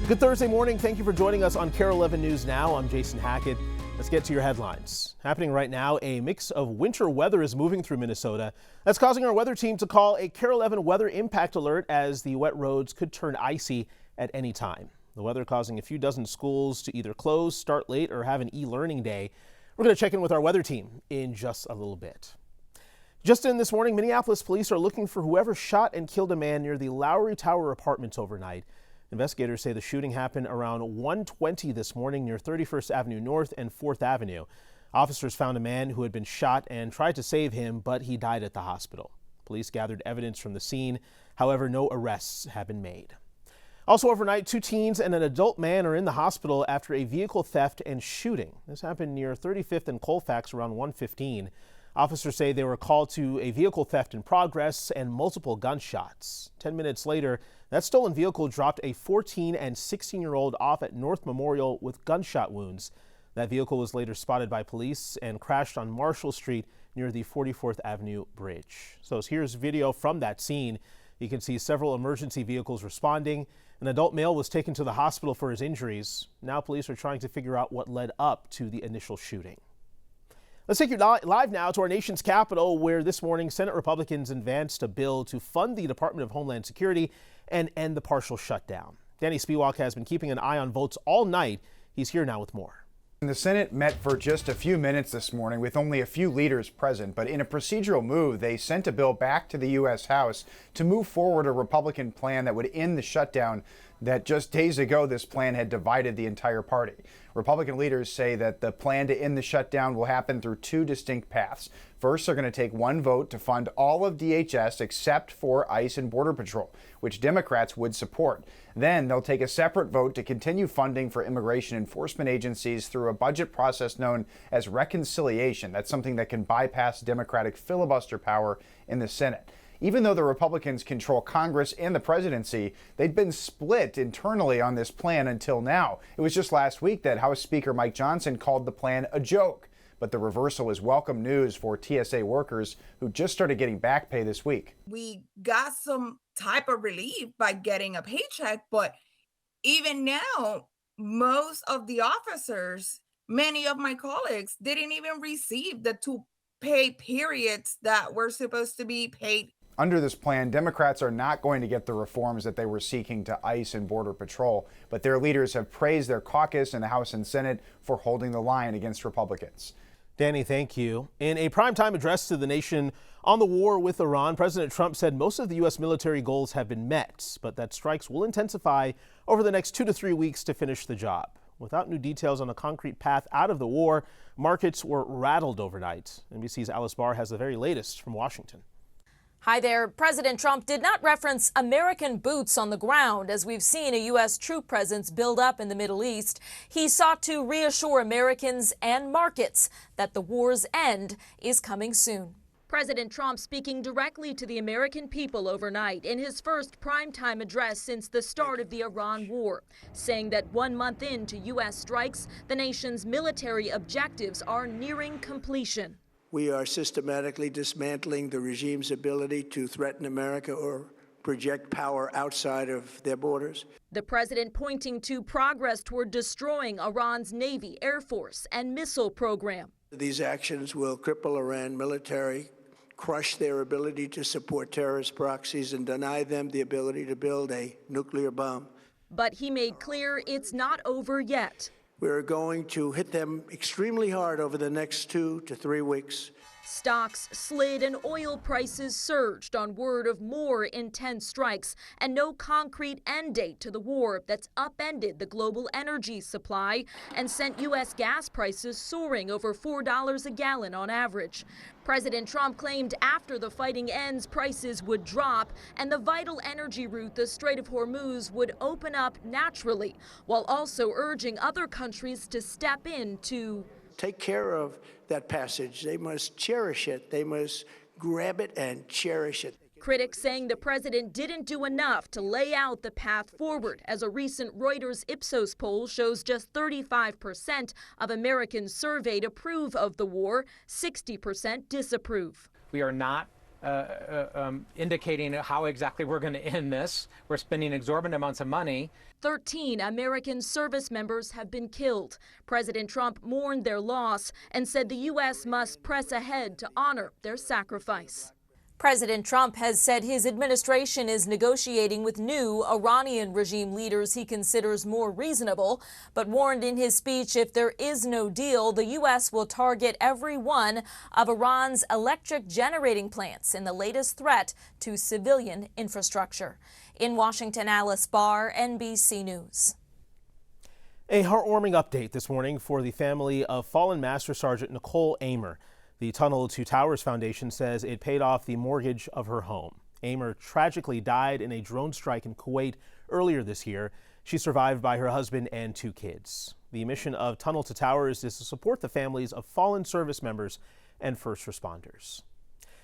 Good Thursday morning. Thank you for joining us on Kare 11 News Now. I'm Jason Hackett. Let's get to your headlines. Happening right now, a mix of winter weather is moving through Minnesota. That's causing our weather team to call a Kare 11 weather impact alert as the wet roads could turn icy at any time. The weather causing a few dozen schools to either close, start late, or have an e-learning day. We're going to check in with our weather team in just a little bit. Just in this morning, Minneapolis police are looking for whoever shot and killed a man near the Lowry Tower Apartments overnight. Investigators say the shooting happened around 1:20 this morning near 31st Avenue North and 4th Avenue. Officers found a man who had been shot and tried to save him, but he died at the hospital. Police gathered evidence from the scene. However, no arrests have been made. Also overnight, 2 teens and an adult man are in the hospital after a vehicle theft and shooting. This happened near 35th and Colfax around 1:15. Officers say they were called to a vehicle theft in progress and multiple gunshots. 10 minutes later, that stolen vehicle dropped a 14 and 16-year-old off at North Memorial with gunshot wounds. That vehicle was later spotted by police and crashed on Marshall Street near the 44th Avenue bridge. So here's video from that scene. You can see several emergency vehicles responding. An adult male was taken to the hospital for his injuries. Now police are trying to figure out what led up to the initial shooting. Let's take you live now to our nation's capital, where this morning Senate Republicans advanced a bill to fund the Department of Homeland Security and end the partial shutdown. Danny Spiewak has been keeping an eye on votes all night. He's here now with more. The Senate met for just a few minutes this morning with only a few leaders present, but in a procedural move, they sent a bill back to the U.S. House to move forward a Republican plan that would end the shutdown that just days ago this plan had divided the entire party. Republican leaders say that the plan to end the shutdown will happen through 2 distinct paths. First, they're going to take one vote to fund all of DHS except for ICE and Border Patrol, which Democrats would support. Then they'll take a separate vote to continue funding for immigration enforcement agencies through a budget process known as reconciliation. That's something that can bypass Democratic filibuster power in the Senate. Even though the Republicans control Congress and the presidency, they'd been split internally on this plan until now. It was just last week that House Speaker Mike Johnson called the plan a joke. But the reversal is welcome news for TSA workers who just started getting back pay this week. We got some type of relief by getting a paycheck, but even now, most of the officers, many of my colleagues, didn't even receive the 2 pay periods that were supposed to be paid. Under this plan, Democrats are not going to get the reforms that they were seeking to ICE and Border Patrol, but their leaders have praised their caucus in the House and Senate for holding the line against Republicans. Danny, thank you. In a primetime address to the nation on the war with Iran, President Trump said most of the U.S. military goals have been met, but that strikes will intensify over the next 2 to 3 weeks to finish the job. Without new details on a concrete path out of the war, markets were rattled overnight. NBC's Alice Barr has the very latest from Washington. Hi there. President Trump did not reference American boots on the ground as we've seen a U.S. troop presence build up in the Middle East. He sought to reassure Americans and markets that the war's end is coming soon. President Trump speaking directly to the American people overnight in his first primetime address since the start of the Iran war, saying that 1 month into U.S. strikes, the nation's military objectives are nearing completion. We are systematically dismantling the regime's ability to threaten America or project power outside of their borders. The president pointing to progress toward destroying Iran's Navy, Air Force, and missile program. These actions will cripple Iran military, crush their ability to support terrorist proxies, and deny them the ability to build a nuclear bomb. But he made clear it's not over yet. We're going to hit them extremely hard over the next 2 to 3 weeks. Stocks slid and oil prices surged on word of more intense strikes and no concrete end date to the war that's upended the global energy supply and sent U.S. gas prices soaring over $4 a gallon on average. President Trump claimed after the fighting ends, prices would drop and the vital energy route, the Strait of Hormuz, would open up naturally, while also urging other countries to step in to take care of that passage. They must cherish it. They must grab it and cherish it. Critics saying the president didn't do enough to lay out the path forward, as a recent Reuters Ipsos poll shows just 35% of Americans surveyed approve of the war, 60% disapprove. We are not indicating how exactly we're going to end this. We're spending exorbitant amounts of money. 13 American service members have been killed. President Trump mourned their loss and said the U.S. must press ahead to honor their sacrifice. President Trump has said his administration is negotiating with new Iranian regime leaders he considers more reasonable, but warned in his speech if there is no deal, the U.S. will target every one of Iran's electric generating plants in the latest threat to civilian infrastructure. In Washington, Alice Barr, NBC News. A heartwarming update this morning for the family of fallen Master Sergeant Nicole Amer. The Tunnel to Towers Foundation says it paid off the mortgage of her home. Amer tragically died in a drone strike in Kuwait earlier this year. She's survived by her husband and 2 kids. The mission of Tunnel to Towers is to support the families of fallen service members and first responders.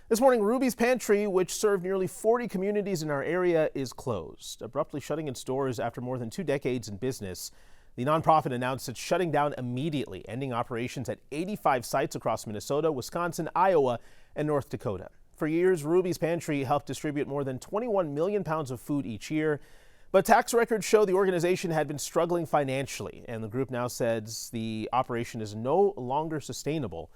This morning, Ruby's Pantry, which served nearly 40 communities in our area, is closed, abruptly shutting its doors after more than 2 decades in business. The nonprofit announced it's shutting down immediately, ending operations at 85 sites across Minnesota, Wisconsin, Iowa, and North Dakota. For years, Ruby's Pantry helped distribute more than 21 million pounds of food each year. But tax records show the organization had been struggling financially, and the group now says the operation is no longer sustainable.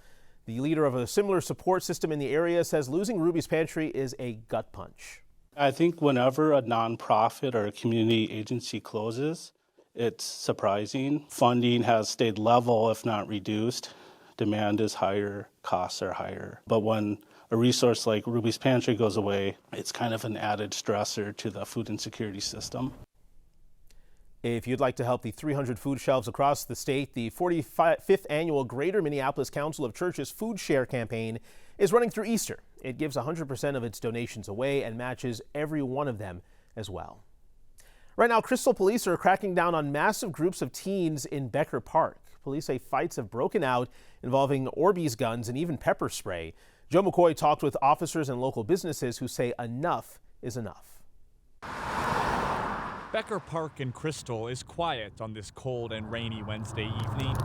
The leader of a similar support system in the area says losing Ruby's Pantry is a gut punch. I think whenever a nonprofit or a community agency closes, it's surprising. Funding has stayed level, if not reduced. Demand is higher, costs are higher. But when a resource like Ruby's Pantry goes away, it's kind of an added stressor to the food insecurity system. If you'd like to help the 300 food shelves across the state, the 45th annual Greater Minneapolis Council of Churches Food Share campaign is running through Easter. It gives 100% of its donations away and matches every one of them as well. Right now, Crystal police are cracking down on massive groups of teens in Becker Park. Police say fights have broken out involving Orbeez guns and even pepper spray. Joe McCoy talked with officers and local businesses who say enough is enough. Becker Park in Crystal is quiet on this cold and rainy Wednesday evening.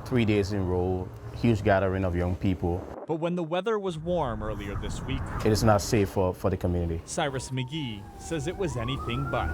3 days in a row, huge gathering of young people. But when the weather was warm earlier this week, It is not safe for the community. Cyrus McGee says it was anything but.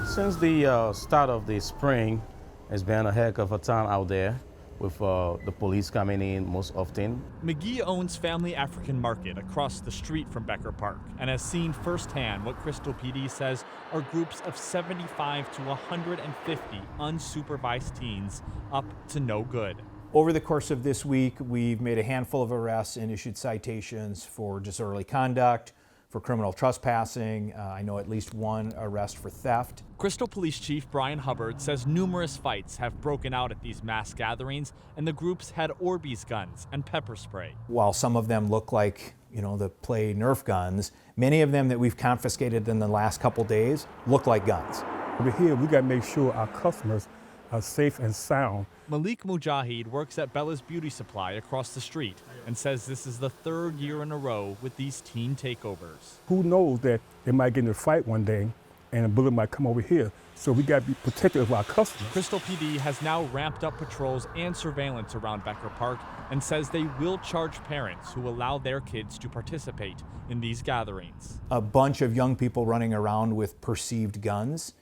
Since the start of the spring, it's been a heck of a time out there with the police coming in most often. McGee owns Family African Market across the street from Becker Park and has seen firsthand what Crystal PD says are groups of 75 to 150 unsupervised teens up to no good. Over the course of this week, we've made a handful of arrests and issued citations for disorderly conduct, for criminal trespassing. I know at least 1 arrest for theft. Crystal Police Chief Brian Hubbard says numerous fights have broken out at these mass gatherings, and the groups had Orbeez guns and pepper spray. While some of them look like, the play Nerf guns, many of them that we've confiscated in the last couple days look like guns. Over here, we got to make sure our customers are safe and sound. Malik Mujahid works at Bella's Beauty Supply across the street and says this is the 3rd year in a row with these teen takeovers. Who knows that they might get in a fight one day and a bullet might come over here. So we got to be protective of our customers. Crystal PD has now ramped up patrols and surveillance around Becker Park and says they will charge parents who allow their kids to participate in these gatherings. A bunch of young people running around with perceived guns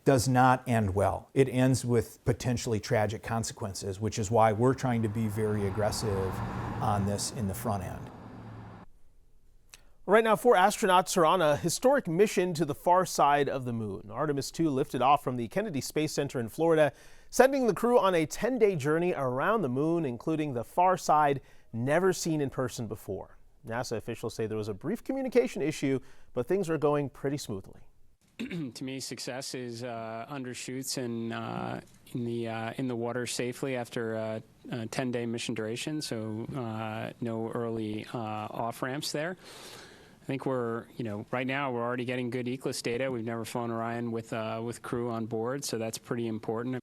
does not end well. It ends with potentially tragic consequences, which is why we're trying to be very aggressive on this in the front end. Right now, 4 astronauts are on a historic mission to the far side of the moon. Artemis 2 lifted off from the Kennedy Space Center in Florida, sending the crew on a 10-day journey around the moon, including the far side never seen in person before. NASA officials say there was a brief communication issue, but things are going pretty smoothly. To me, success is undershoots and in the water safely after a 10-day mission duration. So no early off ramps there. I think we're, right now we're already getting good ECLIS data. We've never flown Orion with crew on board, so that's pretty important.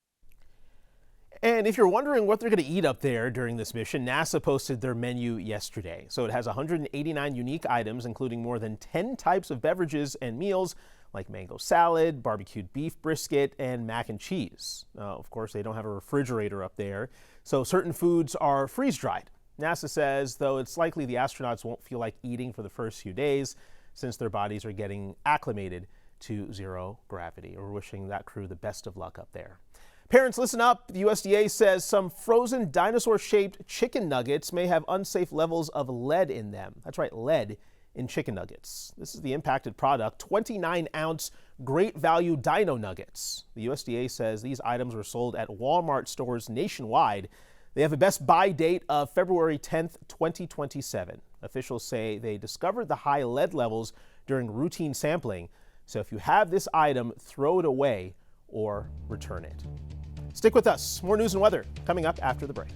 And if you're wondering what they're going to eat up there during this mission, NASA posted their menu yesterday. So it has 189 unique items, including more than 10 types of beverages and meals, like mango salad, barbecued beef brisket, and mac and cheese. Of course, they don't have a refrigerator up there, so certain foods are freeze-dried. NASA says, though, it's likely the astronauts won't feel like eating for the first few days since their bodies are getting acclimated to zero gravity. We're wishing that crew the best of luck up there. Parents, listen up. The USDA says some frozen dinosaur-shaped chicken nuggets may have unsafe levels of lead in them. That's right, lead in chicken nuggets. This is the impacted product, 29-ounce great value dino nuggets. The USDA says these items were sold at Walmart stores nationwide. They have a best buy date of February 10th, 2027. Officials say they discovered the high lead levels during routine sampling. So if you have this item, throw it away or return it. Stick with us. More news and weather coming up after the break.